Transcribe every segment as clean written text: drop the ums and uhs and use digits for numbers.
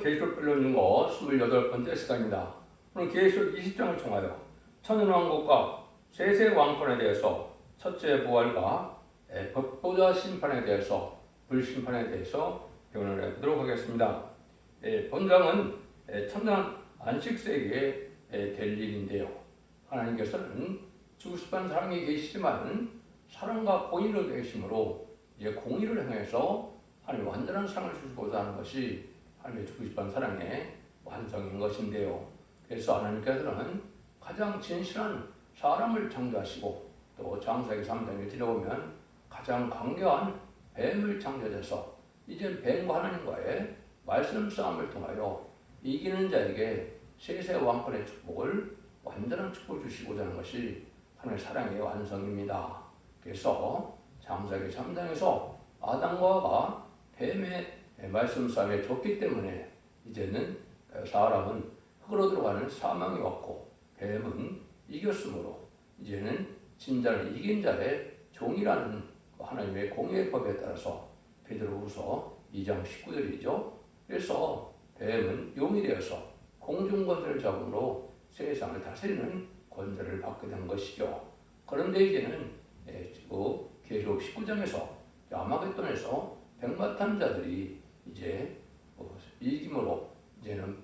계시록 빌려주는 거 28번째 시간입니다. 오늘 계시록 20장을 통하여 천연왕국과 세세 왕권에 대해서 첫째 부활과 법보자 심판에 대해서 불심판에 대해서 변론을 해보도록 하겠습니다. 본장은 천년 안식세기에 될 일인데요. 하나님께서는 주시pan 사랑이 계시지만 사랑과 공의로 계심으로 공의를 향해서 하나님 완전한 사랑을 주시고자 하는 것이 하나님의 주고 싶은 사랑의 완성인 것인데요. 그래서 하나님께서는 가장 진실한 사람을 창조하시고 또 창세기 3장에 들어보면 가장 강교한 뱀을 창조하셔서 이제 뱀과 하나님과의 말씀 싸움을 통하여 이기는 자에게 세세 왕권의 축복을 완전한 축복을 주시고자 하는 것이 하나님의 사랑의 완성입니다. 그래서 창세기 3장에서 아담과 하와가 뱀의 말씀 싸움에 졌기 때문에 이제는 사람은 흙으로 들어가는 사망이 왔고 뱀은 이겼으므로 이제는 진자를 이긴 자의 종이라는 하나님의 공의의 법에 따라서 베드로후서 2장 19절이죠. 그래서 뱀은 용이 되어서 공중권세를 잡음으로 세상을 다스리는 권세를 받게 된 것이죠. 그런데 이제는 계시록 19장에서 아마겟돈에서 백마탄 자들이 이제 이김으로 이제는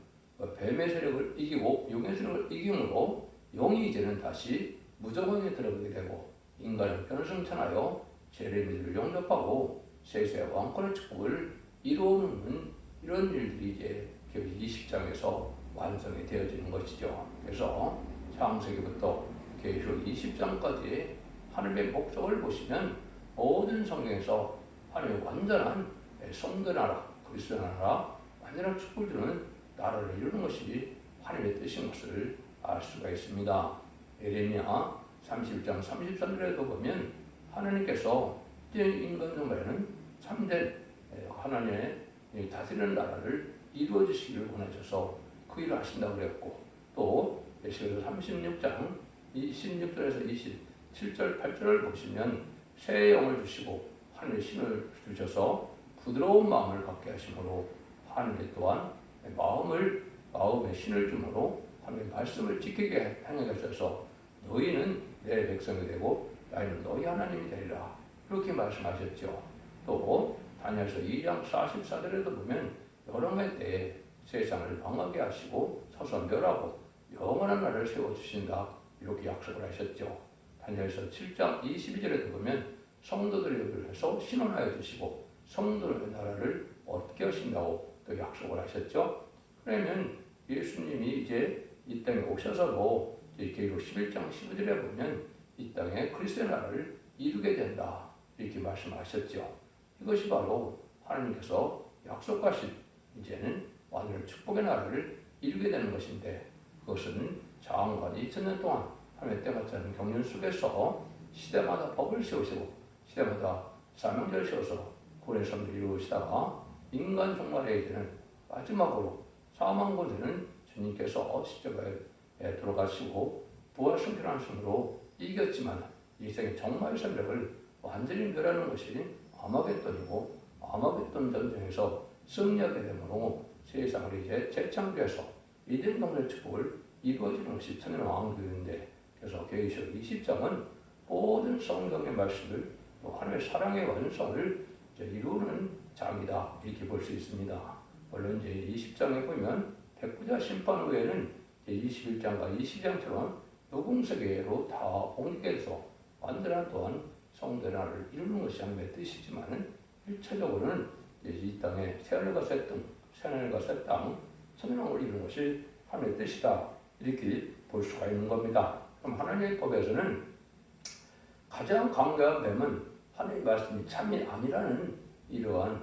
뱀의 세력을 이기고 용의 세력을 이김으로 용이 이제는 다시 무저공에 들어가게 되고 인간은 변성천하여 제레미들을 영접하고 세세 왕권의 축복을 이루는 이런 일들이 이제 계시록 20장에서 완성이 되어지는 것이죠. 그래서 창세기부터 계시록 20장까지의 하나님의 목적을 보시면 모든 성경에서 하나님의 완전한 성도 나라, 그리스도 나라, 완전한 축복을 주는 나라를 이루는 것이 하나님의 뜻인 것을 알 수가 있습니다. 예레미야 31장 33절에도 보면 하나님께서 이제 인간 정말에는 참된 하나님의 다스리는 나라를 이루어 주시기를 원하셔서 그 일을 하신다고 그랬고 또 에스겔서 36장 16절에서 27절 8절을 보시면 새 영을 주시고 하늘의 신을 주셔서 부드러운 마음을 갖게 하심으로 하늘의 또한 마음의 신을 주므로 하나님의 말씀을 지키게 행하게 하셔서 너희는 내 백성이 되고 나는 너희 하나님이 되리라 그렇게 말씀하셨죠. 또 다니엘서 2장 44절에도 보면 여러 가지 때에 세상을 망하게 하시고 서서 멸하고 영원한 나라를 세워주신다 이렇게 약속을 하셨죠. 다니엘서 7장 22절에도 보면 성도들을 위해서 신원하여 주시고 성도의 나라를 얻게 하신다고 또 약속을 하셨죠. 그러면 예수님이 이제 이 땅에 오셔서도 계시록 11장 15절에 보면 이 땅에 그리스도의 나라를 이루게 된다 이렇게 말씀하셨죠. 이것이 바로 하나님께서 약속하신 이제는 완전한 축복의 나라를 이루게 되는 것인데 그것은 장관 2000년 동안 하나님의 때같지 않은 경륜 속에서 시대마다 법을 세우시고 시대마다 사명자를 세워서 고래 섬을 이루시다가 인간 종말에 이제는 마지막으로 사망권세는 주님께서 십자가에 들어가시고 부활승천하는 순으로 이겼지만 이 세상의 정말 세력을 완전히 멸하는 것이 아마겟돈이고 아마겟돈 전쟁에서 승리하게 되므로 세상을 이제 재창조해서 이된 동네 축복을 이루어지는 것이 천연왕국인데 그래서 계시록 20장은 모든 성경의 말씀을 또 하나님의 사랑의 완성을 이루는 장이다 이렇게 볼 수 있습니다. 물론 이제 20장에 보면 백부자 심판 후에는 21장과 22장처럼 노궁세계로 다 옮기게 돼서 완전한 또한 성도의 나라를 이루는 것이 하나님의 뜻이지만 1차적으로는 이 땅에 새하늘과 새 땅, 새하늘과 새 땅, 천년왕국을 이루는 것이 하나님의 뜻이다 이렇게 볼 수가 있는 겁니다. 그럼 하나님의 법에서는 가장 강력한 뱀은 하나님의 말씀이 참이 아니라는 이러한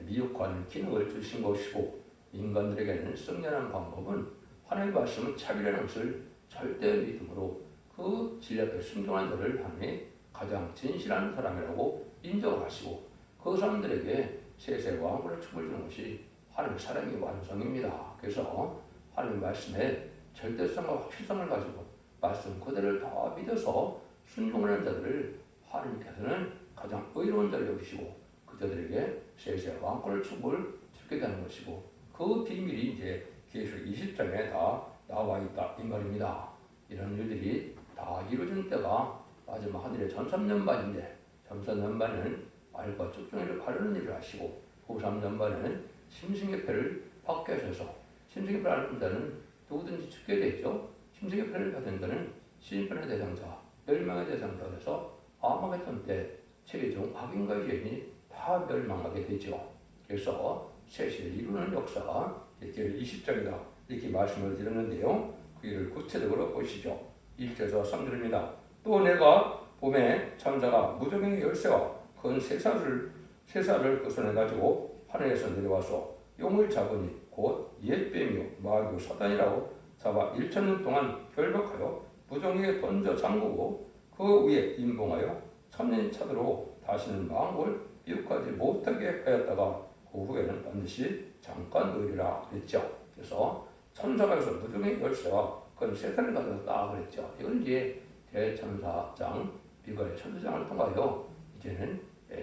미혹한 기능을 주신 것이고 인간들에게는 승리하는 방법은 하나님의 말씀은 참이라는 것을 절대 믿음으로 그 진리 앞에 순종한 자를 하나님이 가장 진실한 사람이라고 인정하시고 그 사람들에게 세세 왕국을 축복을 주는 것이 하나님의 사랑의 완성입니다. 그래서 하나님의 말씀에 절대성과 확실성을 가지고 말씀 그대를 다 믿어서 순종하는 자들을 하나님께서는 가장 의로운 자를 여기시고 그들에게 세세 왕권을 축복을 주게 되는 것이고 그 비밀이 이제 계시록 20장에 다 나와 있다 이 말입니다. 이런 일들이 다 이루어진 때가 마지막 하늘의 전삼년반인데, 전삼년반은 말과 쭉정이를 바르는 일을 하시고, 후삼년반에는 심승의 패를 받게 하셔서, 심승의 패를 앓는 자는 누구든지 죽게 되죠. 심승의 패를 받은 자는 시인편의 대상자, 멸망의 대상자가 돼서 아마겟돈 때 최종 악인과 죄인이 다 멸망하게 되죠. 그래서 세세를 이루는 역사가 이제 20장이다 이렇게 말씀을 드렸는데요. 그 일을 구체적으로 보시죠. 1절에서 3절입니다. 또 내가 봄에 천사가 무저갱이 열쇠와 큰 쇠사를 그 손에 가지고 하늘에서 내려와서 용을 잡으니 곧 옛뱀이요 마귀요 사단이라고 잡아 1,000년 동안 결박하여 무저갱이에 던져 잠그고 그 위에 임봉하여 1,000년 차도로 다시는 만국을 미혹하지 못하게 하였다가 그 후에는 반드시 잠깐 놓으리라 그랬죠. 그래서 천사가 여기서 무저갱이 열쇠와 큰 쇠사를 가져왔다 그랬죠. 이건 이제 대천사장 미가의 천사장을 통하여 이제는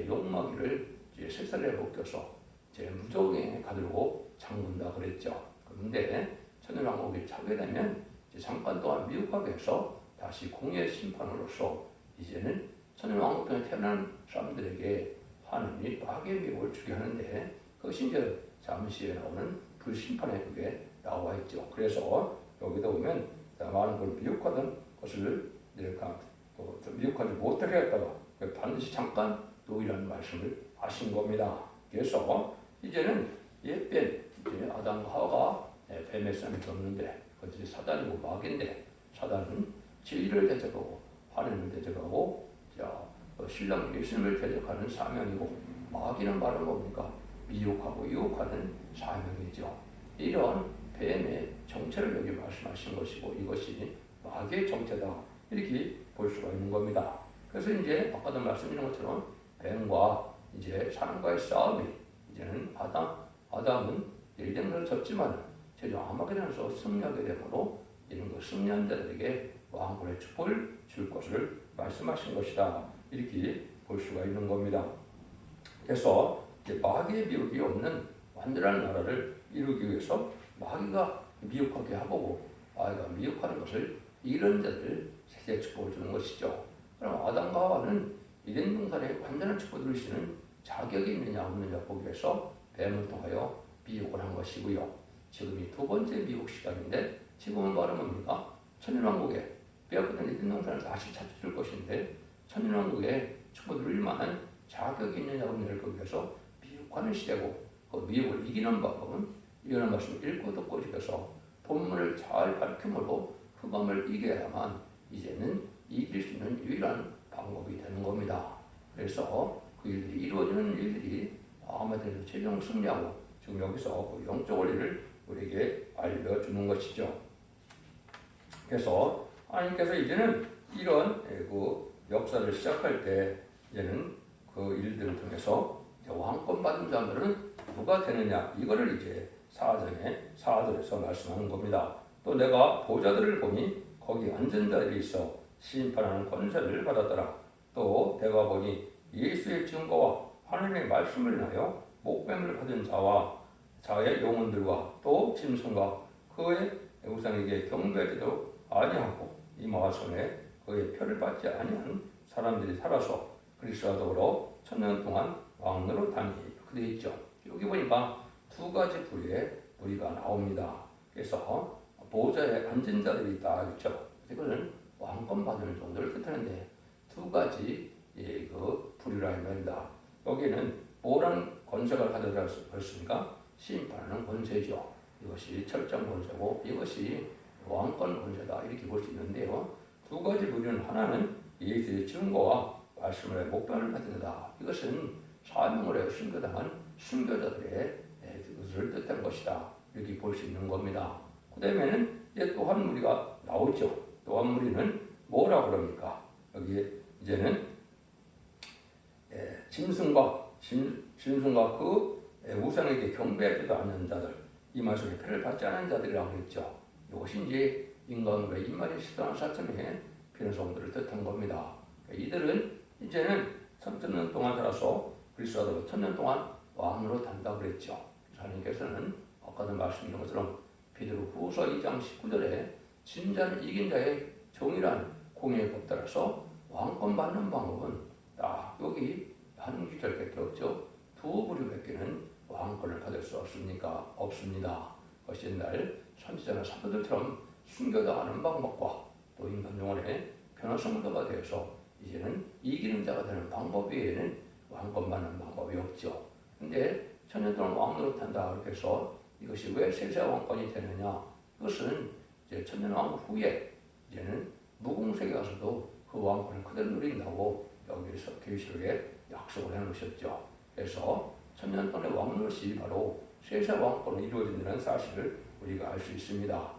용마귀를 이제 쇠사리에 묶여서 이제 무저갱이에 가두고 잠근다 그랬죠. 그런데 천연왕국이 차게 되면 이제 잠깐 동안 미혹하게 해서 다시 공의 심판으로서 이제는 천연왕국 중에 태어난 사람들에게 하나님이 마귀의 미혹을 주게 하는데, 그것이 이제 잠시에 나오는 불심판에 그게 나와 있죠. 그래서 여기도 보면 많은 걸 미혹하던 것을 이렇게 미혹하지 못하게 했다가 반드시 잠깐 놓으라는 말씀을 하신 겁니다. 그래서 이제는 옛뱀, 이제 아담과 하와가 뱀의 쌈이 줬는데 그것이 사단이고 마귀인데, 사단은 진리를 대적하고 하나님을 대적하고 신랑 예수님을 대적하는 사명이고, 마귀는 바로 뭡니까? 미혹하고 유혹하는 사명이죠. 이런 뱀의 정체를 여기 말씀하신 것이고, 이것이 마귀의 정체다 이렇게 볼 수가 있는 겁니다. 그래서 이제 아까도 말씀드린 것처럼 뱀과 이제 사람과의 싸움이 이제는 아담은 에덴에서 졌지만 최종 아마겟돈에서 승리하게 되므로 이런 그 승리한 자들에게 왕권의 축복을 줄 것을 말씀하신 것이다 이렇게 볼 수가 있는 겁니다. 그래서 마귀의 미혹이 없는 완전한 나라를 이루기 위해서 마귀가 미혹하게 하고 마귀가 미혹하는 것을 이런 자들 세계 축복을 주는 것이죠. 그럼 아담과 하와는 에덴 동산에 완전한 축복을 누리시는 자격이 있느냐 없느냐 보기 위해서 뱀을 통하여 미혹을 한 것이고요. 지금이 두 번째 미혹 시간인데, 지금은 바로 뭡니까? 천연왕국에 빼앗겼던 에덴 동산을 다시 찾아줄 것인데, 천연왕국에 축복을 누릴 만한 자격이 있느냐 없느냐를 보기 위해서 미혹하는 시대고, 그 미혹을 이기는 방법은 이런 말씀을 읽고 듣고 집에서 본문을 잘 밝힘으로 흑암을 이겨야만 이제는 이길 수 있는 유일한 방법이 되는 겁니다. 그래서 그 일들이 이루어지는 일들이 아마겟돈에서 최종 승리하고 지금 여기서 그 영적 원리를 우리에게 알려주는 것이죠. 그래서 하나님께서 이제는 이런 그 역사를 시작할 때 이제는 그 일들을 통해서 왕권 받은 자들은 누가 되느냐, 이거를 이제 4절에서 말씀하는 겁니다. 또 내가 보좌들을 보니 거기 앉은 자들이 있어 심판하는 권세를 받았더라. 또 내가 보니 예수의 증거와 하나님의 말씀을 인하여 목뱀을 받은 자의 영혼들과 또 짐승과 그의 우상에게 경배하지도 아니하고 이마와 손에 그의 표를 받지 아니한 사람들이 살아서 그리스도와 더불어 1000년 동안 왕으로 다니, 이렇게 되어 있죠. 여기 보니까 두 가지 부류의 무리가 나옵니다. 그래서 보좌에 앉은 자들이 있다 그렇죠. 이거는 왕권 받는 정도를 뜻하는데 두 가지 그 부류라 말입니다. 여기는 뭐라는 권세가 가져졌습니까? 심판하는 권세죠. 이것이 철장 권세고 이것이 왕권 권세다 이렇게 볼 수 있는데요. 두 가지 부류는 하나는 예수의 증거와 말씀을 목표를 받는다. 이것은 사명을 해 순교당한 순교자들의 것을 뜻한 것이다. 이렇게 볼 수 있는 겁니다. 그 다음에는 또 한 무리가 나오죠. 또 한 무리는 뭐라고 그럽니까? 여기 이제는 짐승과 그 우상에게 경배하지도 않는 자들, 이 말씀에 표를 받지 않은 자들이라고 했죠. 이것이 이제 인간으로 입말이 시도한 사람의 변성들을 뜻한 겁니다. 이들은 이제는 3000년 동안 살아서 그리스도와 1000년 동안 왕으로 단다고 그랬죠. 하나님께서는 아까도 말씀드린 것처럼 베드로후서 2장 19절에 진자는 이긴 자의 정의란 공의의 법 따라서 왕권 받는 방법은 딱 여기 한 구절밖에 없죠. 두 부류밖에는 왕권을 받을 수 없습니다. 그것이 옛날 선지자나 사도들처럼 순교당하는 방법과 또 인간 영혼의 변화성도가 되어서 이제는 이기는 자가 되는 방법 외에는 왕권 받는 방법이 없죠. 근데 천년 동안 왕 노릇한다 그렇게 해서 이것이 왜 세세 왕권이 되느냐? 이것은 이제 천년 왕 후에 이제는 무공세에 가서도 그 왕권을 그대로 누린다고 여기서 계시록에 약속을 해놓으셨죠. 그래서 천년 동안의 왕 노릇이 바로 세세 왕권으로 이루어진다는 사실을 우리가 알 수 있습니다.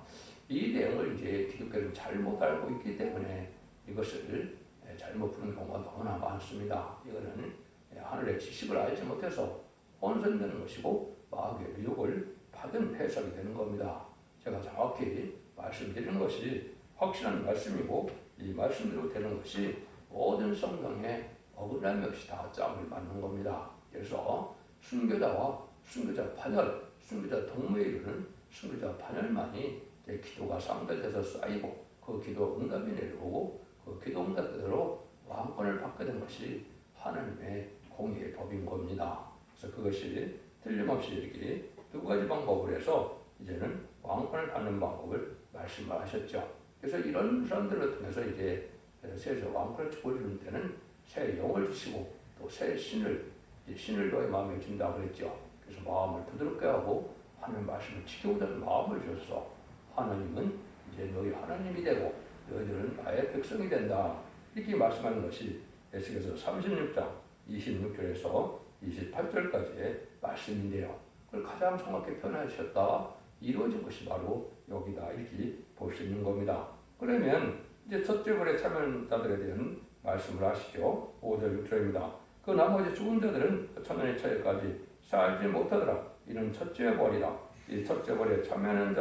이 내용을 이제 기독교는 잘못 알고 있기 때문에 이것을 잘못 푸는 경우가 너무나 많습니다. 이거는 하늘의 지식을 알지 못해서 혼선되는 것이고 마귀의 유혹을 받은 해석이 되는 겁니다. 제가 정확히 말씀드리는 것이 확실한 말씀이고 이 말씀대로 되는 것이 모든 성경에 어긋남이 없이 다 짝을 맞는 겁니다. 그래서 순교자와 순교자 반열, 순교자 동무에 이르는 순교자 반열만이 기도가 상달돼서 쌓이고 그 기도 응답이 내려오고 그 기도 응답대로 왕권을 받게 된 것이 하나님의 공의의 법인 겁니다. 그래서 그것이 틀림없이 이렇게 두 가지 방법을 해서 이제는 왕권을 받는 방법을 말씀을 하셨죠. 그래서 이런 사람들을 통해서 이제 세세 왕권을 주어주는 때는 새 영을 주시고 또 새 신을 너의 마음에 준다고 그랬죠. 그래서 마음을 부드럽게 하고 하나님 말씀을 지켜보자는 마음을 주셔서 하나님은 이제 너희 하나님이 되고 너희들은 나의 백성이 된다. 이렇게 말씀하는 것이 에스겔서 36장 26절에서 28절까지의 말씀인데요. 그걸 가장 정확히 표현하셨다. 이루어진 것이 바로 여기다 이렇게 볼 수 있는 겁니다. 그러면 이제 첫째 벌에 참여자들에 대한 말씀을 하시죠. 5절 6절입니다. 그 나머지 죽은 자들은 천년의 차이까지 살지 못하더라. 이는 첫째 벌이라. 이 첫째 벌에 참여하는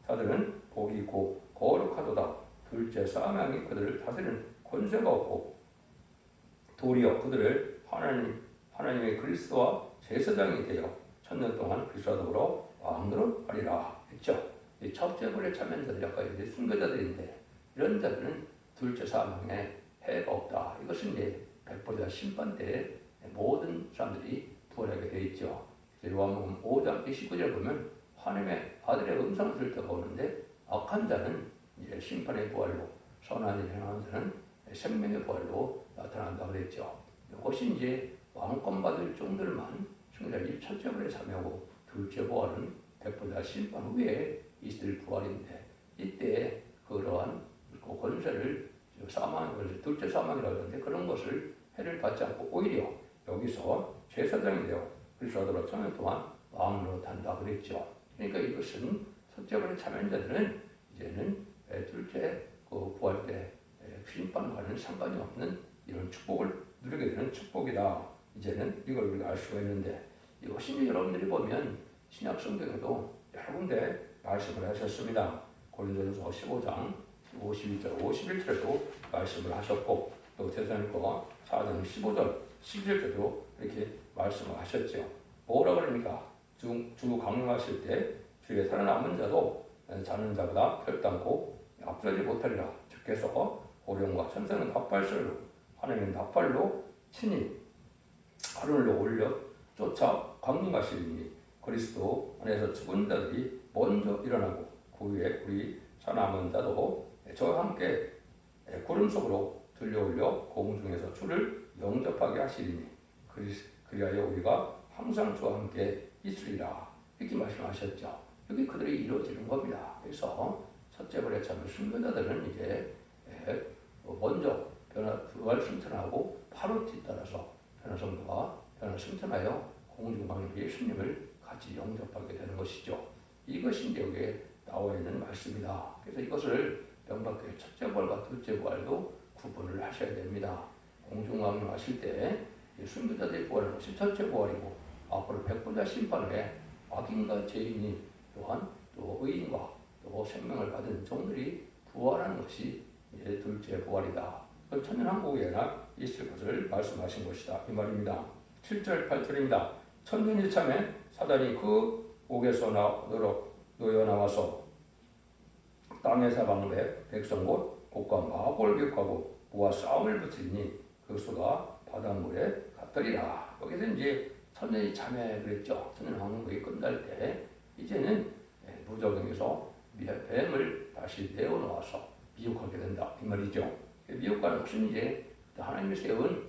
자들은 복이 곧 거룩하도다. 둘째 사망이 그들을 다스리는 권세가 없고 도리어 그들을 하나님의 그리스도와 제사장이 되어 천년 동안 그리스도와 더불어 왕으로 하리라 했죠. 이 첫째 벌에 참여한 자들이 아까 이제 순교자들인데 이런 자들은 둘째 사망에 해가 없다. 이것은 이제 백보자 심판 때 모든 사람들이 부활하게 되어 있죠. 요한복음 5장 29절 보면 하나님의 아들의 음성을 들을 때가 오는데 악한 자는 이제 심판의 부활로 선한 일을 행하는 자는 생명의 부활로 나타난다 그랬죠. 이것이 이제 왕권 받을 종들만 승자들이 첫째 부활에 참여하고 둘째 부활은 백보자 심판 후에 있을 부활인데 이때 그러한 그 권세를 둘째 사망이라고 하는데 그런 것을 해를 받지 않고 오히려 여기서 제사장이 되어 그리스도로 천년 동안 왕으로 탄다 그랬죠. 그러니까 이것은 첫째 부활에 참여한 자들은 이제는 둘째 그 부활 때 심판과는 상관이 없는 이런 축복을 누리게 되는 축복이다. 이제는 이걸 우리가 알 수가 있는데 이것이 여러분들이 보면 신약 성경에도 여러 군데 말씀을 하셨습니다. 고린도전서 15장 52절 51절에도 말씀을 하셨고 또 데살로니가 4장 15절 11절에도 이렇게 말씀을 하셨죠. 뭐라 그럽니까? 주 강림하실 때 주의 살아남은 자도 자는 자보다 결단코 앞서지 못하리라. 주께서 호령과 천사는 납발설로 하나님은 납발로 친히 하늘로 올려 쫓아 강림하시리니 그리스도 안에서 죽은 자들이 먼저 일어나고 그 후에 우리 살아남은 자도 저와 함께 구름 속으로 들려올려 공중에서 주를 영접하게 하시리니 그리하여 우리가 항상 주와 함께 있으리라. 이렇게 말씀하셨죠. 여기 그들이 이루어지는 겁니다. 그래서 첫째 벌에 참여 순교자들은 이제 먼저 부활 승천하고 바로 뒤따라서 변화성도가 변화 승천하여 공중왕 예수님을 같이 영접하게 되는 것이죠. 이것이 이제 여기에 나와 있는 말씀이다. 그래서 이것을 명백하게 첫째 부활과 둘째 부활도 구분을 하셔야 됩니다. 공중왕 하실 때 순교자들의 부활은 것이 첫째 부활이고 앞으로 백보자 심판 후에 악인과 죄인이 또한 또 의인과 또 생명을 받은 종들이 부활하는 것이 이제 둘째 부활이다. 그 천년왕국에나 있을 것을 말씀하신 것이다. 이 말입니다. 7절 8절입니다. 천년이 참에 사단이 그 옥에서 놓여 나와서 땅의 사방배 백성 곧 곡과 마곡을 기억하고 무와 싸움을 붙이니 그 수가 바닷물에 같더리라. 여기서 이제 천년이 자매 그랬죠. 천년 왕국이 끝날 때 이제는 무적행에서 뱀을 다시 내어놓아서 미혹하게 된다 이 말이죠. 미혹과는 무슨 이제 하나님이 세운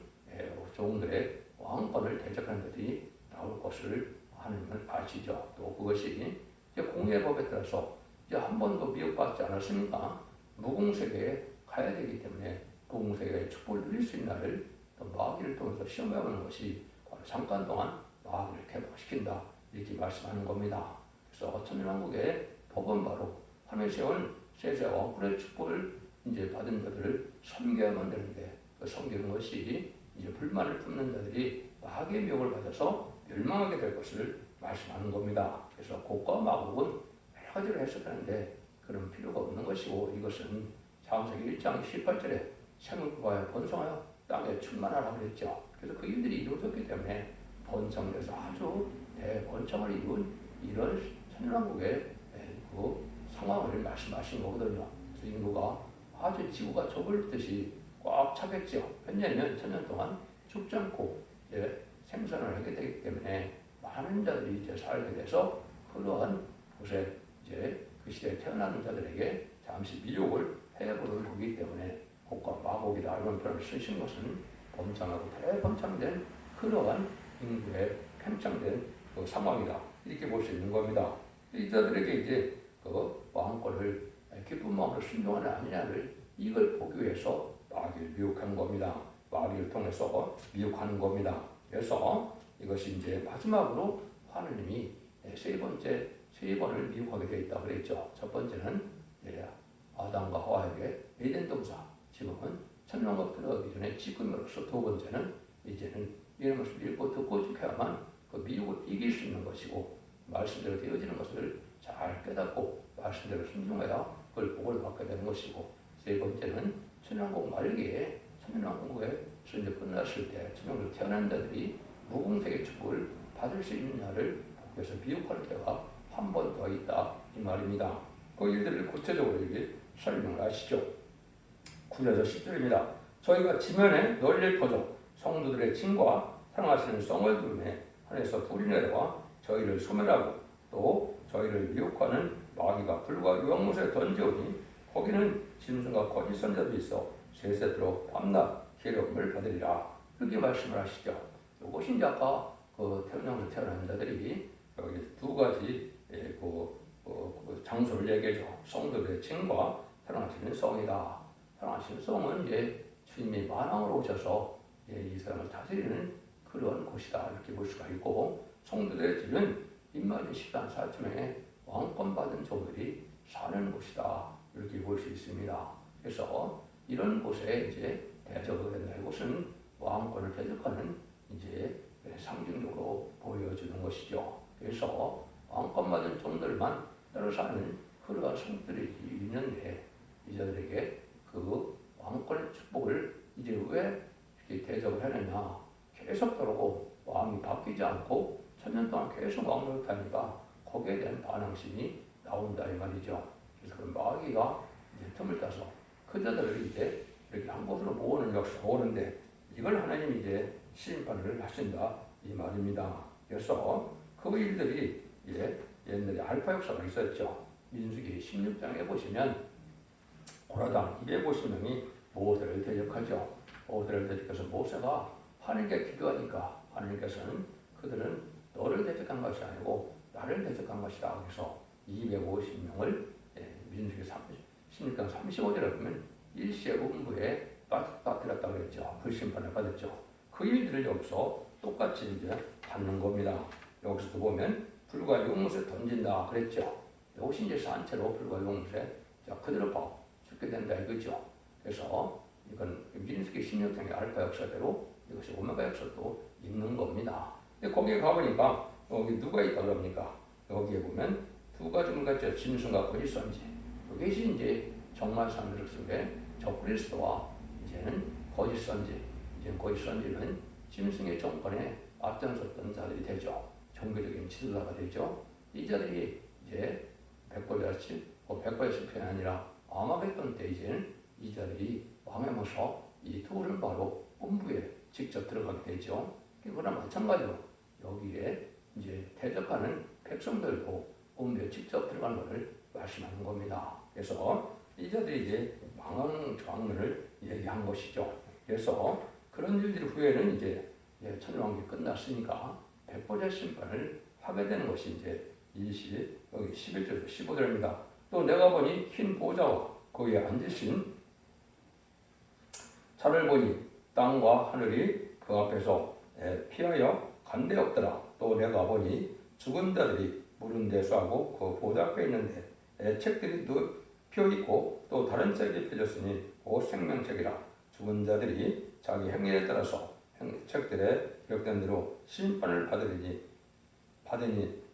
종들의 왕권을 대적하는 것들이 나올 것을 하나님은 아시죠. 또 그것이 이제 공예법에 따라서 이제 한 번도 미혹받지 않았으니까 무공세계에 가야 되기 때문에 무공세계의 축복을 누릴 수 있는 날을 또 마귀를 통해서 시험해보는 것이 바로 잠깐 동안 마귀를 개방시킨다 이렇게 말씀하는 겁니다. 그래서 천년왕국의 법은 바로 하나님이 세운 세세 왕권의 축복을 이제 받은 자들을 섬겨야만 되는데 그 섬기는 것이 이제 불만을 품는 자들이 마귀의 미혹을 받아서 멸망하게 될 것을 말씀하는 겁니다. 그래서 곡과 마곡은 여러 가지로 해석하는데 그런 필요가 없는 것이고 이것은 창세기 1장 18절에 생육하여 번성하여 땅에 충만하라 그랬죠. 그래서 그 일들이 이루어졌기 때문에 번성돼서 아주 대번성을 이룬 이런 천년왕국의 그 상황을 말씀하신 거거든요. 그래서 인구가 아주 지구가 좁을 듯이 꽉 차겠죠. 왜냐하면 천년 동안 죽지 않고 생산을 하게 되기 때문에 많은 자들이 이제 살게 돼서 그러한 곳에 이제 그 시대에 태어나는 자들에게 잠시 미혹을 해보는 거기 때문에 곡과 마곡이다 이런 표현을 쓰신 것은 번창하고 대번창된 그러한 인구의 팽창된 그 상황이다 이렇게 볼 수 있는 겁니다. 이 자들에게 이제 그 왕권을 기쁜 마음으로 순종하는 아니냐를 이걸 보기 위해서 마귀를 미혹하는 겁니다. 마귀를 통해서 미혹하는 겁니다. 그래서 이것이 이제 마지막으로 하느님이 세 번을 미혹하게 되어 있다고 그랬죠. 첫 번째는 아담과 하와에게 에덴 동산, 지금은 천년왕국 들어가기 전에 지금으로서 두 번째는 이제는 이런 것을 읽고 듣고 지켜야만 그 미혹을 이길 수 있는 것이고 말씀대로 되어지는 것을 잘 깨닫고 말씀대로 순종해야 그걸 복을 받게 되는 것이고 세 번째는 천년왕국 말기에 천년왕국에서 이제 끝났을 때 천년왕국에 태어난 자들이 무공세의 축복을 받을 수 있는 날을 복에서 미혹할 때가 한 번 더 있다 이 말입니다. 그 일들을 구체적으로 여기 설명을 하시죠. 9절에서 10절입니다. 저희가 지면에 널리 퍼져 성도들의 칭과 사랑하시는 성을 부르매 하늘에서 불이 내려와 저희를 소멸하고 또 저희를 미혹하는 마귀가 불과 유황못에 던져오니 거기는 짐승과 거짓 선자도 있어 세세토록 밤낮 괴롭힘을 받으리라 이렇게 말씀을 하시죠. 이것이 이제 아까 그 태어나서 태어난 자들이 여기 두 가지 그 장소를 얘기하죠. 성도들의 칭과 사랑하시는 성이다. 사랑하시는 성은 이제 주님이 만왕으로 오셔서 이 세상을 다스리는 그런 곳이다 이렇게 볼 수가 있고 성도들의 집은 임마린 시간 사쯤에 왕권 받은 종들이 사는 곳이다 이렇게 볼 수 있습니다. 그래서 이런 곳에 이제 대적을 된다. 이곳은 왕권을 대적하는 이제 상징적으로 보여주는 것이죠. 그래서 왕권 받은 종들만 따로 사는 그러한 성들이 있는데 이자들에게 그 왕권의 축복을 이제 왜 이렇게 대적을 하느냐? 계속토록 왕이 바뀌지 않고 천년 동안 계속 왕노릇 하니까 거기에 대한 반항심이 나온다 이 말이죠. 그래서 그 마귀가 이제 틈을 따서 그 자들을 이제 이렇게 한 곳으로 모으는 역사가 오는데 이걸 하나님이 이제 심판을 하신다 이 말입니다. 그래서 그 일들이 이제 옛날에 알파 역사가 있었죠. 민수기 16장에 보시면 고라당 250명이 모세를 대적하죠. 모세를 대적해서 모세가 하나님께 기도하니까 하나님께서는 그들은 너를 대적한 것이 아니고 나를 대적한 것이다. 그래서 250명을 민수기 16장 35절에 보면 일시의 음부에 빠뜨렸다고 그랬죠. 불심판을 받았죠. 그 일들을 여기서 똑같이 이제 받는 겁니다. 여기서도 보면 불과 용못에 던진다 그랬죠. 이것이 이제 산채로 불과 용못에 그대로 죽게 된다 이거죠. 그래서 이건 민수기 16장의 알파 역사대로 이것이 오메가 역사도 있는 겁니다. 근데 거기에 가보니까 여기 누가 있다 그럽니까? 여기에 보면 두 가지 물같죠. 짐승과 거짓 선지. 이것이 이제 정말 사람들 속에 적그리스도와 이제는 거짓 선지. 이제 거짓 선지는 짐승의 정권에 앞장섰던 자들이 되죠. 종교적인 지도자가 되죠. 이 자들이 이제 백보자 심판이 아니라 아마겟돈 때 이제는 이 자들이 왕의 모셔 이 둘은 바로 음부에 직접 들어가게 되죠. 그거나 마찬가지로 여기에 이제 대적하는 백성들도 음부에 직접 들어가는 것을 말씀하는 겁니다. 그래서 이 자들이 이제 왕을 얘기한 것이죠. 그래서 그런 일들 후에는 이제 천일왕국이 끝났으니까 백보자 심판을 하게 되는 것이 이제 여기 11절에서 15절입니다. 또 내가 보니 흰 보좌와 거기에 앉으신 자를 보니 땅과 하늘이 그 앞에서 피하여 간 데 없더라. 또 내가 보니 죽은 자들이 물은 대수하고 그 보좌 앞에 있는데 책들이 펴 있고 또 다른 책이 펴졌으니 곧 생명책이라. 죽은 자들이 자기 행위에 따라서 책들에 기록된 대로 심판을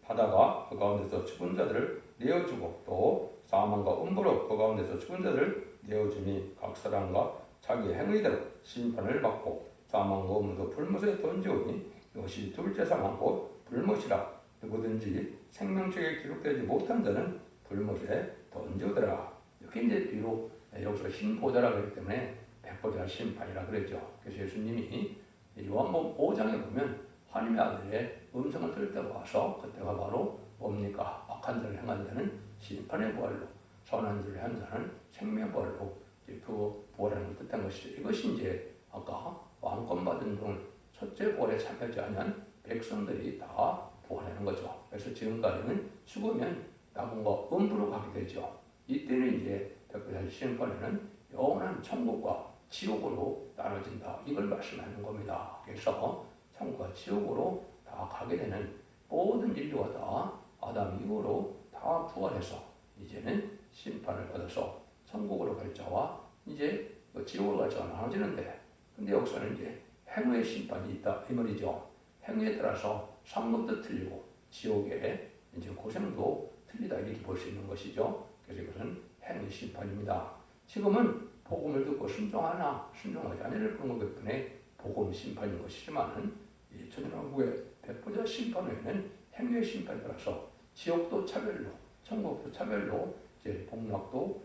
받다가 그 가운데서 죽은 자들을 내어주고 또 사망과 음부로 그 가운데서 죽은 자들을 내어주니 각 사람과 자기 행위대로 심판을 받고 사망과 음부도 불못에 던지오니 이것이 둘째 사망 곧 불못이라. 누구든지 생명책에 기록되지 못한 자는 불못에 던져오더라. 이렇게 이제 뒤로 여기서 흰 보좌라 그랬기 때문에 백보자 심판이라 그랬죠. 그래서 예수님이 요한복음 5장에 보면 하나님의 아들의 음성을 들을 때가 와서 그때가 바로 뭡니까? 악한 자를 행한 자는 심판의 부활로, 선한 자를 한 자는 생명의 부활로 그 부활하는 걸 뜻한 것이죠. 이것이 이제 아까 왕권 받은 동 첫째 부활에 참여하지 않은 백성들이 다 부활하는 거죠. 그래서 지금까지는 죽으면 낙원과 음부로 가게 되죠. 이때는 이제 백보자 심판에는 영원한 천국과 지옥으로 나눠진다. 이걸 말씀하는 겁니다. 그래서 천국과 지옥으로 다 가게 되는 모든 인류가 다 아담 이후로 다 부활해서 이제는 심판을 받아서 천국으로 갈 자와 이제 지옥으로 갈 자가 나눠지는데, 근데 여기서는 이제 행위의 심판이 있다 이 말이죠. 행위에 따라서 상급도 틀리고 지옥의 이제 고생도 틀리다 이렇게 볼 수 있는 것이죠. 그래서 이것은 행위 심판입니다. 지금은 복음을 듣고 순종하나 순종하지 않으를 보는 것 때문에 복음 심판인 것이지만은 이 천일왕국의 백보자 심판 후에는 행위의 심판에 따라서 지옥도 차별로, 천국도 차별로 이제 복락도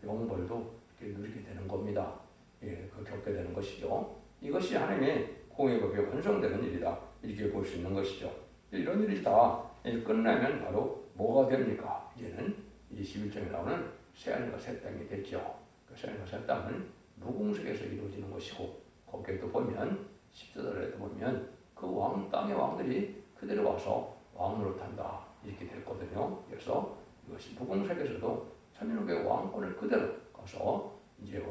영벌도 누리게 되는 겁니다. 그 겪게 되는 것이죠. 이것이 하나님의 공의법이 완성되는 일이다 이렇게 볼 수 있는 것이죠. 이런 일이 다 끝나면 바로 뭐가 됩니까? 이제는 21장에 나오는 새하늘과 새 땅이 됐죠. 그 새하늘과 새 땅은 무궁석에서 이루어지는 것이고, 거기에 또 보면 10절에도 보면 그 땅의 왕들이 그대로 와서 왕으로 탄다 이렇게 됐거든요. 그래서 이것이 무궁석에서도 천일국의 왕권을 그대로 가서 이제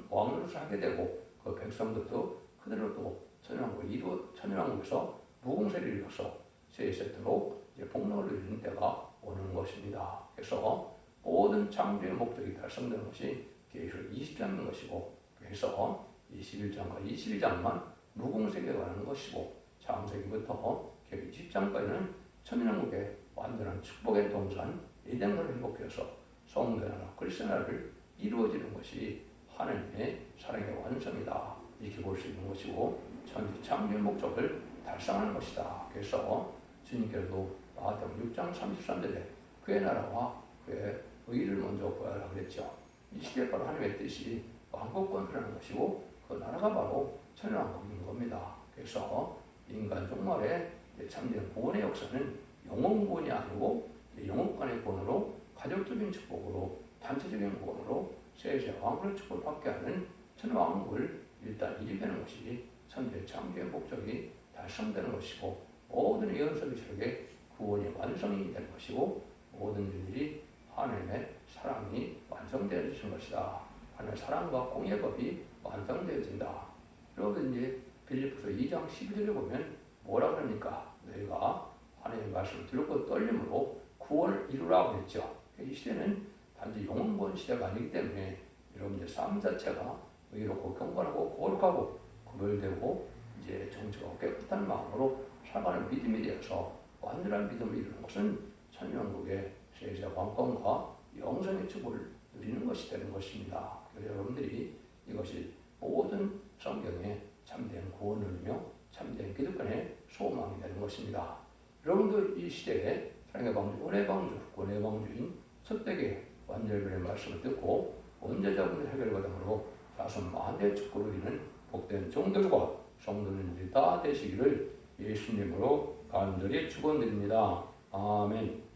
왕으로서 하게 되고, 그 백성들도 그대로 또 천일왕국에서 무궁석을 이루어서 세세토록 이제 복락을 이루는 때가 오는 것입니다. 그래서 모든 창조의 목적이 달성되는 것이 계시록 20장인 것이고, 그래서 21장과 22장만 무궁석에 관한 것이고, 창세기부터 계시록 20장까지는 천일왕국의 완전한 축복의 동산 에덴을 회복해서 성도의 나라 그리스도의 나라를 이루어지는 것이 하나님의 사랑의 완성이다 이렇게 볼 수 있는 것이고, 창조의 목적을 달성하는 것이다. 그래서 주님께서도 마태복음 6장 33절에 그의 나라와 그의 의를 먼저 구하라 그랬죠. 이 시대에 바로 하나님의 뜻이 왕국권 그러는 것이고, 그 나라가 바로 천일왕국인 겁니다. 그래서 인간 종말에 참된 구원의 역사는 영혼구원이 아니고 영혼간의 구원으로, 가족적인 축복으로, 단체적인 구원으로 세세 왕국의 축복을 받게 하는 천일왕국을 일단 이루는 것이 천대 창조의 목적이 달성되는 것이고, 모든 예언서기 속에 구원이 완성이 되는 것이고, 모든 일들이 하나님의 사랑이 완성되어지는 것이다. 하나님의 사랑과 공의법이 완성되어진다. 여러분 이제 빌립보서 2장 12절에 보면 뭐라 그럽니까? 너희가 하나님의 말씀을 들고 떨림으로 구원을 이루라고 했죠. 이 시대는 단지 영혼구원 시대가 아니기 때문에 여러분들 삶 자체가 의롭고 경건하고 거룩하고 구별되고 이제 정직하고 깨끗한 마음으로 살아가는 믿음이 되어서 완전한 믿음을 이루는 것은 천년국의 세세 왕권과 영생의 축복을 누리는 것이 되는 것입니다. 그래서 여러분들이 이것이 모든 성경에 참된 구원을 누리며 참된 기득권의 소망이 되는 것입니다. 여러분도 이 시대에 사랑의 방주, 은혜 방주, 권의 방주인 첫대계 완전별의 말씀을 듣고 원죄자분의 해결과정으로 자손 만대 축복을 이루는 복된 종들과 성도님들이 다 되시기를 예수님으로 간절히 축원드립니다. 아멘.